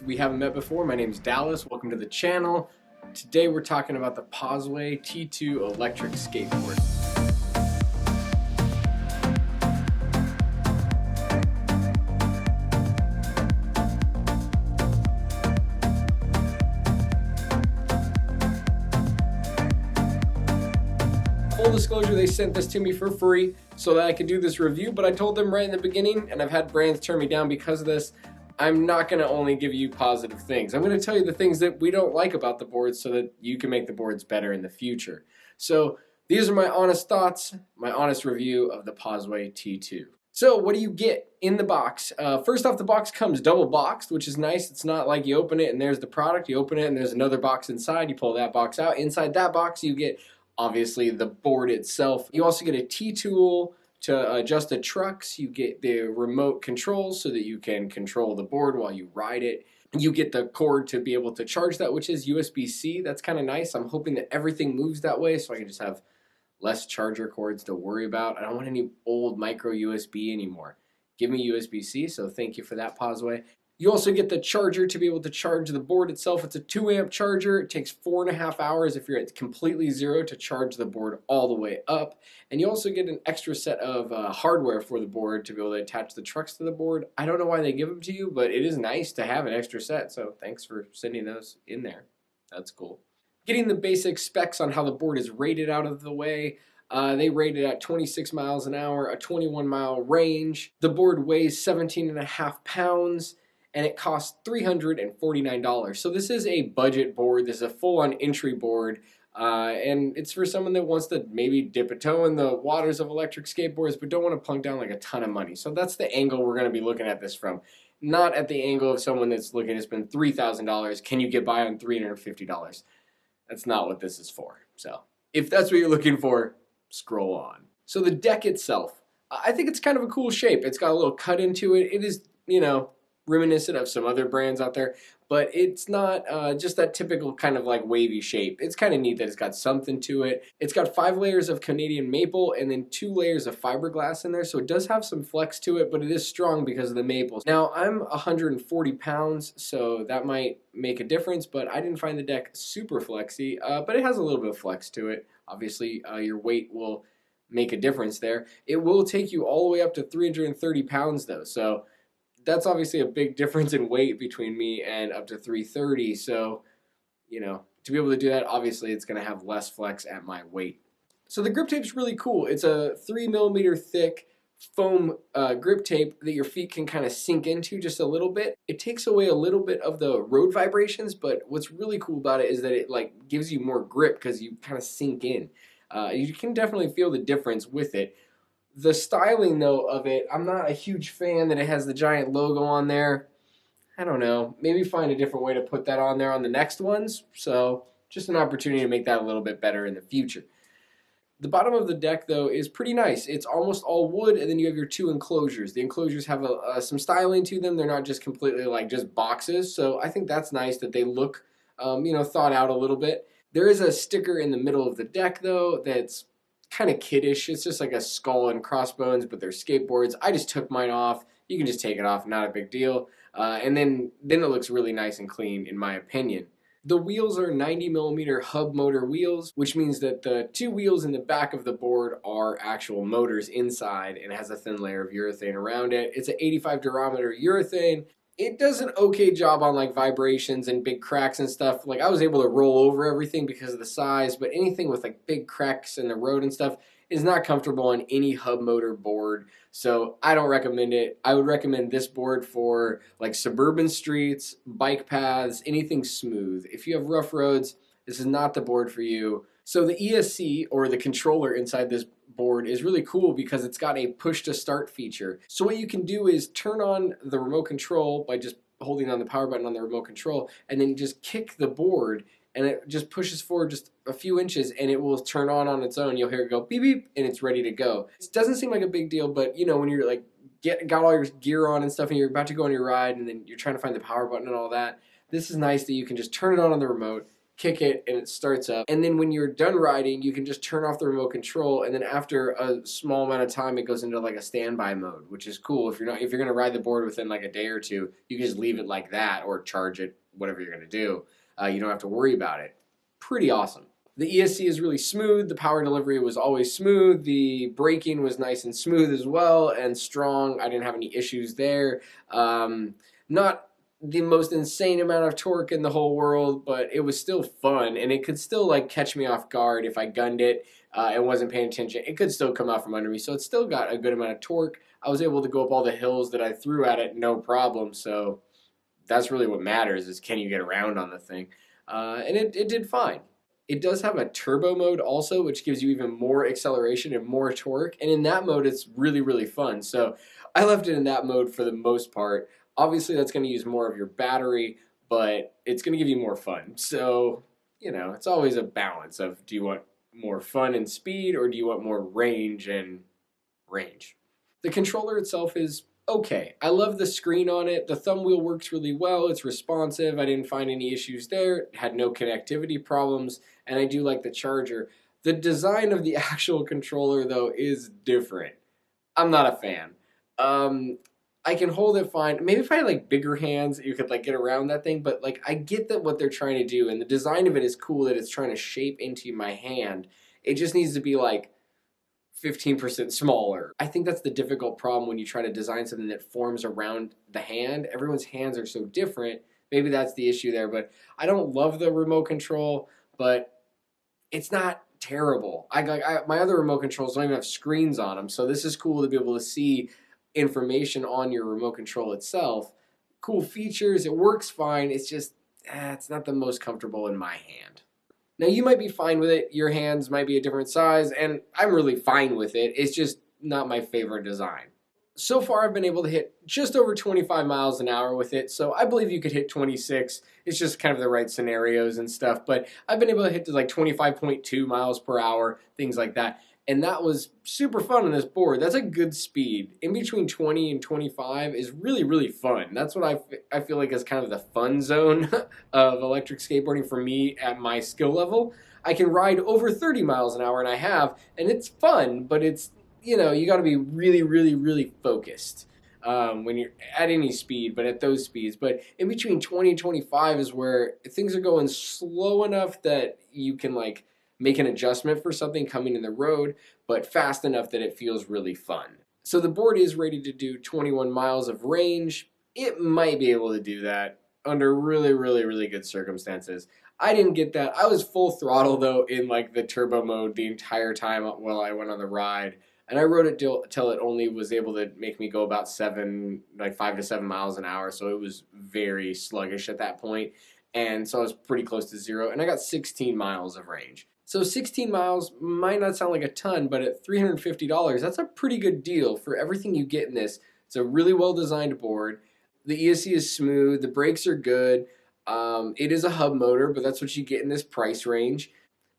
we haven't met before, my name is Dallas. Welcome to the channel. Today we're talking about the Possway T2 electric skateboard. Full disclosure, they sent this to me for free so that I could do this review, but I told them right in the beginning, and I've had brands turn me down because of this, I'm not going to only give you positive things. I'm going to tell you the things that we don't like about the boards so that you can make the boards better in the future. So these are my honest thoughts, my honest review of the Possway T2. So what do you get in the box? First off, the box comes double boxed, which is nice. It's not like you open it and there's the product. You open it and there's another box inside. You pull that box out. Inside that box, you get obviously the board itself. You also get a T-tool to adjust the trucks. You get the remote controls so that you can control the board while you ride it. You get the cord to be able to charge that, which is USB-C. That's kind of nice. I'm hoping that everything moves that way so I can just have less charger cords to worry about. I don't want any old micro USB anymore. Give me USB-C, so thank you for that, Possway. You also get the charger to be able to charge the board itself. It's a 2-amp charger. It takes 4.5 hours if you're at completely zero to charge the board all the way up. And you also get an extra set of hardware for the board to be able to attach the trucks to the board. I don't know why they give them to you, but it is nice to have an extra set, so thanks for sending those in there. That's cool. Getting the basic specs on how the board is rated out of the way. They rate it at 26 miles an hour, a 21-mile range. The board weighs 17.5 pounds. And it costs $349. So this is a budget board. This is a full-on entry board. And it's for someone that wants to maybe dip a toe in the waters of electric skateboards but don't want to plunk down like a ton of money. So that's the angle we're going to be looking at this from. Not at the angle of someone that's looking to spend $3,000. Can you get by on $350? That's not what this is for. So if that's what you're looking for, scroll on. So the deck itself, I think it's kind of a cool shape. It's got a little cut into it. It is, reminiscent of some other brands out there, but it's not just that typical kind of like wavy shape. It's kind of neat that it's got something to it. It's got 5 layers of Canadian maple and then 2 layers of fiberglass in there, so it does have some flex to it, but it is strong because of the maples. Now, I'm 140 pounds, so that might make a difference, but I didn't find the deck super flexy, but it has a little bit of flex to it. Obviously, your weight will make a difference there. It will take you all the way up to 330 pounds though, so that's obviously a big difference in weight between me and up to 330. So, to be able to do that, obviously it's going to have less flex at my weight. So the grip tape's really cool. It's a 3mm thick foam grip tape that your feet can kind of sink into just a little bit. It takes away a little bit of the road vibrations, but what's really cool about it is that it gives you more grip because you kind of sink in. You can definitely feel the difference with it. The styling, though, of it, I'm not a huge fan that it has the giant logo on there. I don't know. Maybe find a different way to put that on there on the next ones. So just an opportunity to make that a little bit better in the future. The bottom of the deck, though, is pretty nice. It's almost all wood, and then you have your 2 enclosures. The enclosures have some styling to them. They're not just completely just boxes. So I think that's nice that they look, thought out a little bit. There is a sticker in the middle of the deck, though, that's kind of kiddish. It's just like a skull and crossbones, but they're skateboards. I just took mine off. You can just take it off, not a big deal. And then it looks really nice and clean, in my opinion. The wheels are 90mm hub motor wheels, which means that the 2 wheels in the back of the board are actual motors inside and it has a thin layer of urethane around it. It's an 85 durometer urethane. It does an okay job on vibrations and big cracks and stuff. I was able to roll over everything because of the size, but anything with big cracks in the road and stuff is not comfortable on any hub motor board. So I don't recommend it. I would recommend this board for suburban streets, bike paths, anything smooth. If you have rough roads, this is not the board for you. So the ESC, or the controller inside this board, is really cool because it's got a push to start feature. So what you can do is turn on the remote control by just holding on the power button on the remote control, and then you just kick the board and it just pushes forward just a few inches and it will turn on its own. You'll hear it go beep beep and it's ready to go. It doesn't seem like a big deal, but when you're got all your gear on and stuff and you're about to go on your ride and then you're trying to find the power button and all that, this is nice that you can just turn it on the remote, kick it and it starts up. And then when you're done riding, you can just turn off the remote control, and then after a small amount of time it goes into like a standby mode, which is cool. If you're going to ride the board within like a day or two, you can just leave it like that or charge it, whatever you're going to do. You don't have to worry about it. Pretty awesome. The ESC is really smooth. The power delivery was always smooth. The braking was nice and smooth as well, and strong. I didn't have any issues there. Not the most insane amount of torque in the whole world, but it was still fun, and it could still like catch me off guard if I gunned it and wasn't paying attention. It could still come out from under me, so it still got a good amount of torque. I was able to go up all the hills that I threw at it, no problem. So that's really what matters, is can you get around on the thing. And it did fine. It does have a turbo mode also, which gives you even more acceleration and more torque. And in that mode, it's really, really fun. So I left it in that mode for the most part. Obviously, that's going to use more of your battery, but it's going to give you more fun. So, you know, it's always a balance of, do you want more fun and speed, or do you want more range and range? The controller itself is okay. I love the screen on it. The thumb wheel works really well. It's responsive. I didn't find any issues there. It had no connectivity problems, and I do like the charger. The design of the actual controller, though, is different. I'm not a fan. I can hold it fine. Maybe if I had like bigger hands, you could like get around that thing, but like I get that what they're trying to do, and the design of it is cool that it's trying to shape into my hand. It just needs to be like 15% smaller. I think that's the difficult problem when you try to design something that forms around the hand. Everyone's hands are so different. Maybe that's the issue there, but I don't love the remote control, but it's not terrible. My other remote controls don't even have screens on them, so this is cool to be able to see information on your remote control itself. Cool features, it works fine. It's just, it's not the most comfortable in my hand. Now you might be fine with it, your hands might be a different size, and I'm really fine with it. It's just not my favorite design. So far I've been able to hit just over 25 miles an hour with it, so I believe you could hit 26. It's just kind of the right scenarios and stuff, but I've been able to hit to like 25.2 miles per hour, things like that. And that was super fun on this board. That's a good speed. In between 20 and 25 is really, really fun. That's what I feel like is kind of the fun zone of electric skateboarding for me at my skill level. I can ride over 30 miles an hour, and I have, and it's fun, but it's, you know, you got to be really, really, really focused when you're at any speed, but at those speeds. But in between 20 and 25 is where things are going slow enough that you can like make an adjustment for something coming in the road, but fast enough that it feels really fun. So the board is rated to do 21 miles of range. It might be able to do that under really, really, really good circumstances. I didn't get that. I was full throttle though in like the turbo mode the entire time while I went on the ride. And I rode it till it only was able to make me go about 5 to 7 miles an hour. So it was very sluggish at that point. And so I was pretty close to zero, and I got 16 miles of range. So 16 miles might not sound like a ton, but at $350, that's a pretty good deal for everything you get in this. It's a really well-designed board. The ESC is smooth. The brakes are good. It is a hub motor, but that's what you get in this price range.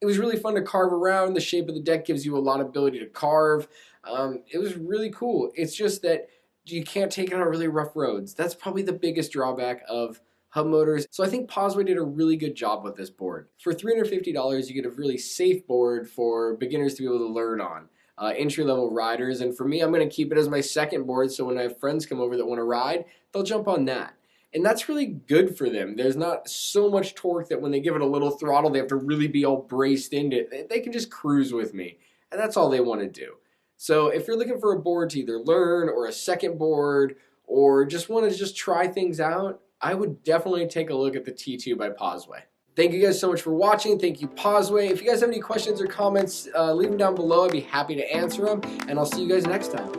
It was really fun to carve around. The shape of the deck gives you a lot of ability to carve. It was really cool. It's just that you can't take it on really rough roads. That's probably the biggest drawback of hub motors. So I think Possway did a really good job with this board. For $350, you get a really safe board for beginners to be able to learn on. Entry-level riders, and for me, I'm going to keep it as my second board, so when I have friends come over that want to ride, they'll jump on that. And that's really good for them. There's not so much torque that when they give it a little throttle, they have to really be all braced into it. They can just cruise with me, and that's all they want to do. So if you're looking for a board to either learn, or a second board, or just want to just try things out, I would definitely take a look at the T2 by Possway. Thank you guys so much for watching. Thank you, Possway. If you guys have any questions or comments, leave them down below. I'd be happy to answer them, and I'll see you guys next time.